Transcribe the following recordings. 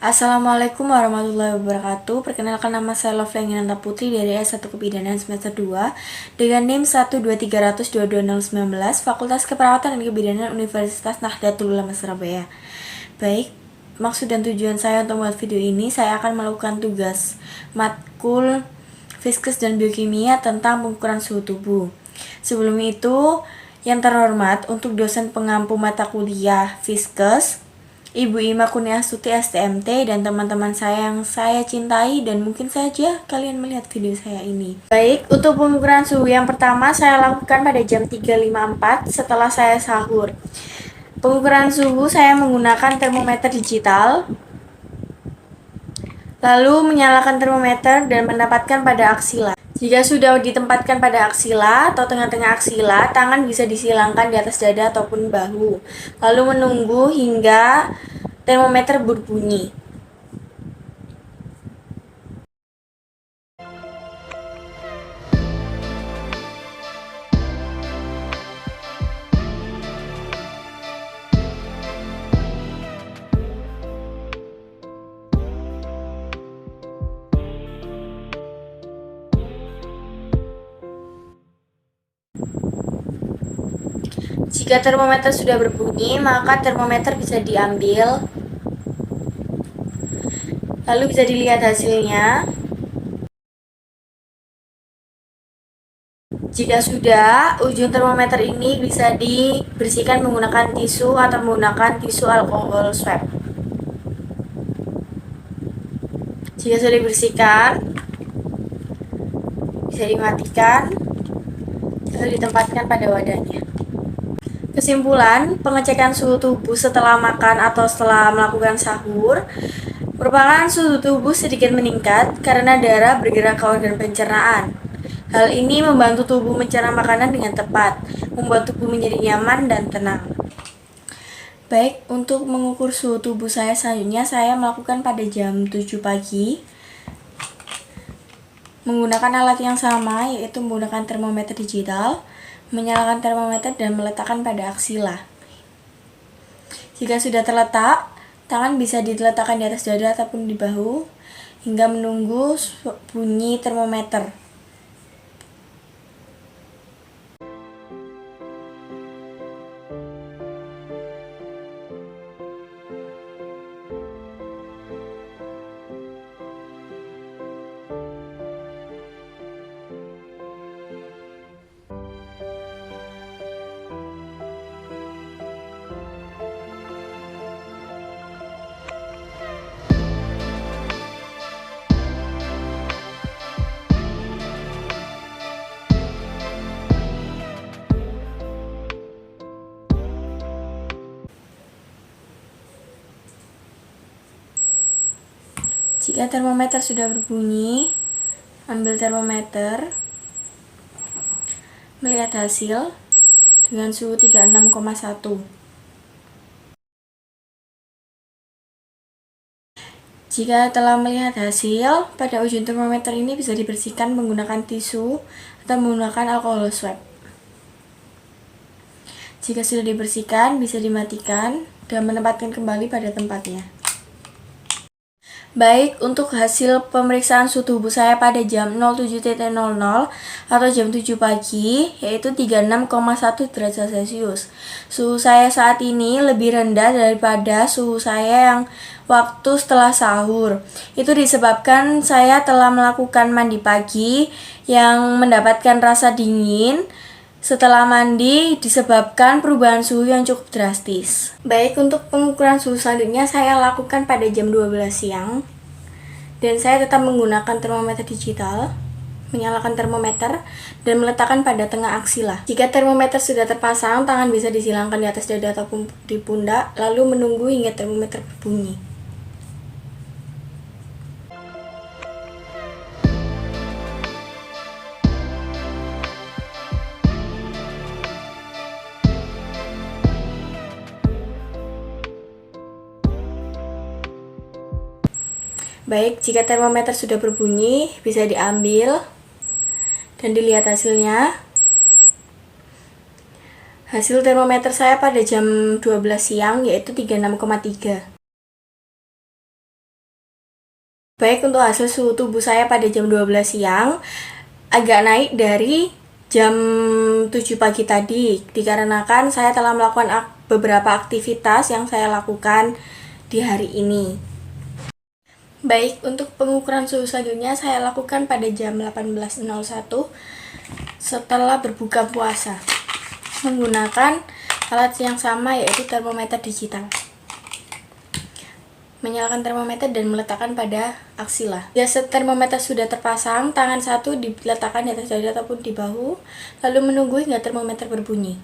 Assalamualaikum warahmatullahi wabarakatuh. Perkenalkan, nama saya Lovely Anginanta Putri dari S1 Kebidanan semester 2 dengan NIM 12300222019 Fakultas Keperawatan dan Kebidanan Universitas Nahdlatul Ulama Surabaya. Baik, maksud dan tujuan saya untuk membuat video ini, saya akan melakukan tugas matkul Fiskes dan Biokimia tentang pengukuran suhu tubuh. Sebelum itu, yang terhormat untuk dosen pengampu mata kuliah Fiskes, Ibu Ima Kurniastuti STMT, dan teman-teman saya yang saya cintai, dan mungkin saja kalian melihat video saya ini. Baik, untuk pengukuran suhu yang pertama saya lakukan pada jam 3.54 setelah saya sahur. Pengukuran suhu saya menggunakan termometer digital, lalu menyalakan termometer dan menempatkan pada aksila. Jika sudah ditempatkan pada aksila atau tengah-tengah aksila, tangan bisa disilangkan di atas dada ataupun bahu, lalu menunggu hingga termometer berbunyi. Jika termometer sudah berbunyi, maka termometer bisa diambil, lalu bisa dilihat hasilnya. Jika sudah, ujung termometer ini bisa dibersihkan menggunakan tisu atau menggunakan tisu alkohol swab. Jika sudah dibersihkan, bisa dimatikan atau ditempatkan pada wadahnya. Kesimpulan, pengecekan suhu tubuh setelah makan atau setelah melakukan sahur merupakan suhu tubuh sedikit meningkat karena darah bergerak ke organ pencernaan. Hal ini membantu tubuh mencerna makanan dengan tepat, membuat tubuh menjadi nyaman dan tenang. Baik, untuk mengukur suhu tubuh saya selanjutnya, saya melakukan pada jam 7 pagi menggunakan alat yang sama, yaitu menggunakan termometer digital, menyalakan termometer dan meletakkan pada aksila. Jika sudah terletak, tangan bisa diletakkan di atas dada ataupun di bahu hingga menunggu bunyi termometer. Jika termometer sudah berbunyi, ambil termometer, melihat hasil dengan suhu 36,1. Jika telah melihat hasil, pada ujung termometer ini bisa dibersihkan menggunakan tisu atau menggunakan alkohol swab. Jika sudah dibersihkan, bisa dimatikan dan menempatkan kembali pada tempatnya. Baik, untuk hasil pemeriksaan suhu tubuh saya pada jam 07.00 atau jam 7 pagi, yaitu 36,1 derajat Celcius. Suhu saya saat ini lebih rendah daripada suhu saya yang waktu setelah sahur. Itu disebabkan saya telah melakukan mandi pagi yang mendapatkan rasa dingin. Setelah mandi disebabkan perubahan suhu yang cukup drastis. Baik, untuk pengukuran suhu selanjutnya saya lakukan pada jam 12 siang. Dan saya tetap menggunakan termometer digital, menyalakan termometer, dan meletakkan pada tengah aksila. Jika termometer sudah terpasang, tangan bisa disilangkan di atas dada ataupun di pundak, lalu menunggu hingga termometer berbunyi. Baik, jika termometer sudah berbunyi, bisa diambil dan dilihat hasilnya. Hasil termometer saya pada jam 12 siang yaitu 36,3. Baik, untuk hasil suhu tubuh saya pada jam 12 siang agak naik dari jam 7 pagi tadi, dikarenakan saya telah melakukan beberapa aktivitas yang saya lakukan di hari ini. Baik, untuk pengukuran suhu selanjutnya saya lakukan pada jam 18.01 setelah berbuka puasa menggunakan alat yang sama, yaitu termometer digital. Menyalakan termometer dan meletakkan pada aksila. Jika termometer sudah terpasang, tangan satu diletakkan di atas dada ataupun di bahu, lalu menunggu hingga termometer berbunyi.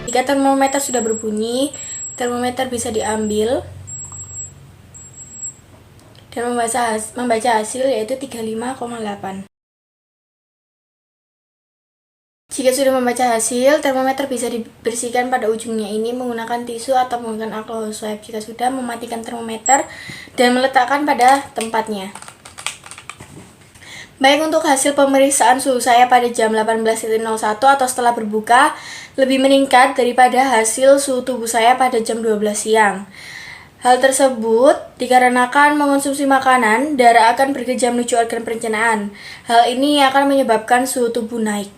Jika termometer sudah berbunyi, termometer bisa diambil dan membaca hasil, yaitu 35,8. Jika sudah membaca hasil, termometer bisa dibersihkan pada ujungnya ini menggunakan tisu atau menggunakan alkohol swab. Jika sudah, mematikan termometer dan meletakkan pada tempatnya. Baik, untuk hasil pemeriksaan suhu saya pada jam 18.01 atau setelah berbuka lebih meningkat daripada hasil suhu tubuh saya pada jam 12 siang. Hal tersebut dikarenakan mengonsumsi makanan, darah akan bergeja menuju organ pencernaan. Hal ini akan menyebabkan suhu tubuh naik.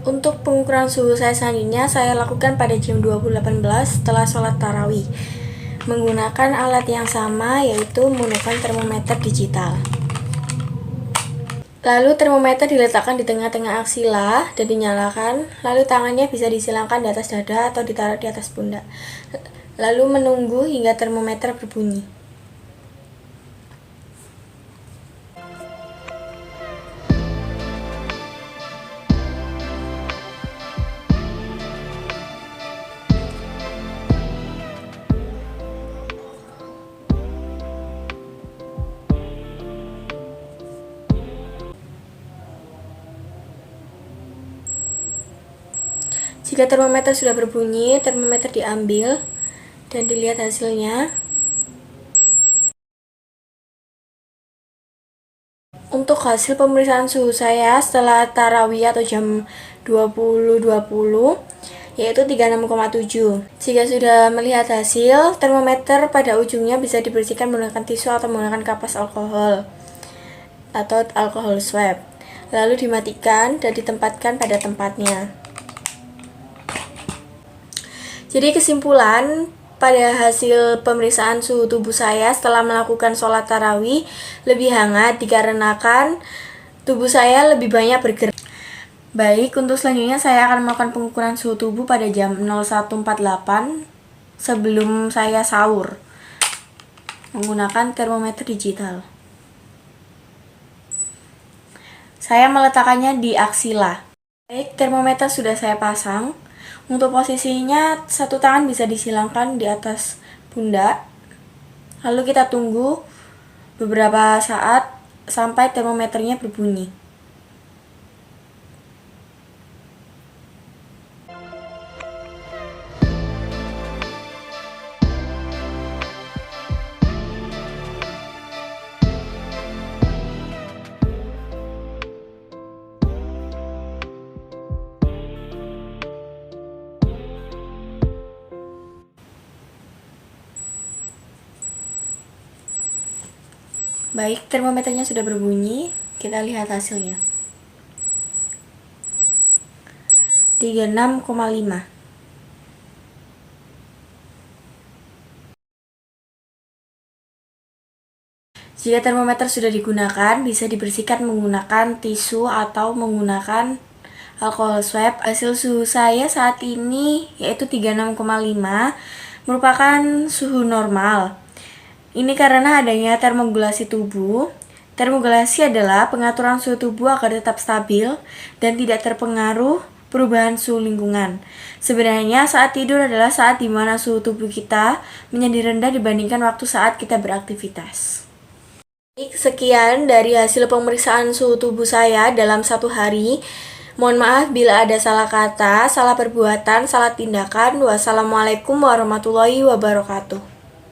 Untuk pengukuran suhu saya selanjutnya saya lakukan pada jam 20.18 setelah sholat tarawih menggunakan alat yang sama, yaitu menggunakan termometer digital. Lalu termometer diletakkan di tengah-tengah aksila dan dinyalakan, lalu tangannya bisa disilangkan di atas dada atau ditaruh di atas pundak. Lalu menunggu hingga termometer berbunyi. Jika termometer sudah berbunyi, termometer diambil dan dilihat hasilnya. Untuk hasil pemeriksaan suhu saya setelah tarawih atau jam 20.20, yaitu 36,7. Jika sudah melihat hasil, termometer pada ujungnya bisa dibersihkan menggunakan tisu atau menggunakan kapas alkohol atau alkohol swab, lalu dimatikan dan ditempatkan pada tempatnya. Jadi kesimpulan, pada hasil pemeriksaan suhu tubuh saya setelah melakukan sholat tarawih lebih hangat dikarenakan tubuh saya lebih banyak bergerak. Baik, untuk selanjutnya saya akan melakukan pengukuran suhu tubuh pada jam 01.48 sebelum saya sahur menggunakan termometer digital. Saya meletakkannya di aksila. Baik, termometer sudah saya pasang. Untuk posisinya, satu tangan bisa disilangkan di atas pundak. Lalu kita tunggu beberapa saat sampai termometernya berbunyi. Baik, termometernya sudah berbunyi, kita lihat hasilnya. 36,5. Jika termometer sudah digunakan, bisa dibersihkan menggunakan tisu atau menggunakan alkohol swab. Hasil suhu saya saat ini yaitu 36,5 merupakan suhu normal. Ini karena adanya termogulasi tubuh. Termogulasi adalah pengaturan suhu tubuh agar tetap stabil dan tidak terpengaruh perubahan suhu lingkungan. Sebenarnya saat tidur adalah saat di mana suhu tubuh kita menjadi rendah dibandingkan waktu saat kita beraktivitas. Sekian dari hasil pemeriksaan suhu tubuh saya dalam 1 hari. Mohon maaf bila ada salah kata, salah perbuatan, salah tindakan. Wassalamualaikum warahmatullahi wabarakatuh.